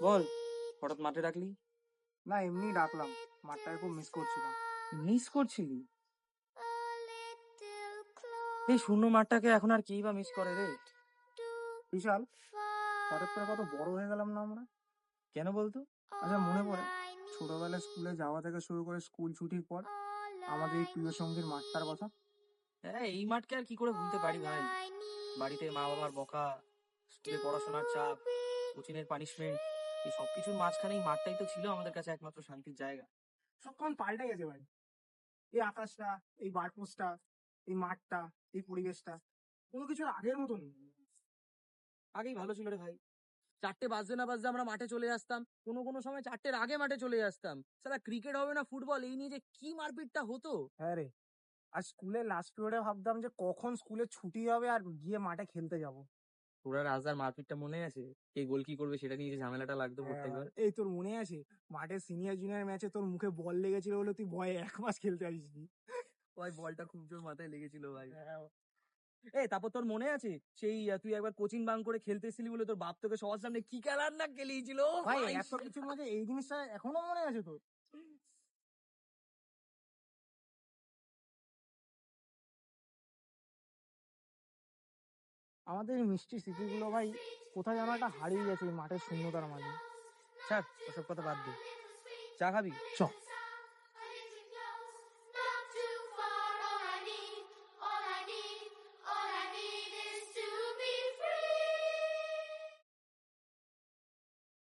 বল, হঠাৎ মাঠে ডাকলি? না, এমনি ডাকলাম, মাঠটাকে খুব মিস করছিলাম। মিস করছিলি? এই শূন্য মাঠটাকে এখন আর কেই বা মিস করে রে? বিশাল, হঠাৎ করে কত বড় হয়ে গেলাম না আমরা। কেন বলতো? আচ্ছা, মনে পড়ে ছোটবেলায় স্কুলে যাওয়া থেকে শুরু করে স্কুল ছুটির পর আমাদের এই প্রিয় সঙ্গীর মাঠটার কথা। হ্যাঁ, এই মাঠকে আর কি করে ভুলতে পারি ভাই। বাড়িতে মা বাবার বকা, স্কুলে পড়াশোনার চাপ, কোচিংয়ের পানিশমেন্ট, এই সবকিছুর মাঝখানে এই মাঠটাই তো ছিল আমাদের কাছে একমাত্র শান্তির জায়গা। সব কেমন পাল্টে গেছে ভাই। এই আকাশটা, এই বারপোস্টটা, এই মাঠটা, এই পরিবেশটা কোনো কিছুর আগের মতন নেই। আগেই ভালো ছিল রে ভাই। 4টে বাজতে না বাজতে আমরা মাঠে চলে আসতাম, কোনো কোনো সময় 4টের আগে মাঠে চলে আসতাম। সালা ক্রিকেট হবে না ফুটবল, এই নিয়ে যে কি মারপিটটা হতো। হ্যাঁ রে, আর স্কুলে লাস্ট পিরিয়ডে ভাবতাম যে কখন স্কুলে ছুটি হবে আর গিয়ে মাঠে খেলতে যাব। তোরা রাজার মারপিটটা মনে আছে? কে গোল কি করবে সেটা নিয়ে যে ঝামেলাটা লাগতো প্রত্যেকবার। এই তোর মনে আছে মাঠে সিনিয়র জুনিয়র ম্যাচে তোর মুখে বল লেগেছিল বলে তুই ভয়ে 1 মাস খেলতে আসিসনি। ওই বলটা খুব জোর মাথায় লেগেছিল ভাই। হ্যাঁ, তারপর তোর মনে আছে সেই তুই একবার কোচিং বাঙ্ক করে খেলতে এসেছিলি বলে তোর বাপ তোকে সবার সামনে কি খেলার না খেলিয়েছিল ভাই ভাই। এত কিছুর মাঝে এই জিনিসটা এখনো মনে আছে তোর? আমাদের এই মিষ্টি স্মৃতিগুলো ভাই কোথায় যেন একটা হারিয়ে গেছে এই মাঠের শূন্যতার মাঝে। ছাড়, ওসব কথা বাদ দে। চা খাবি? চ।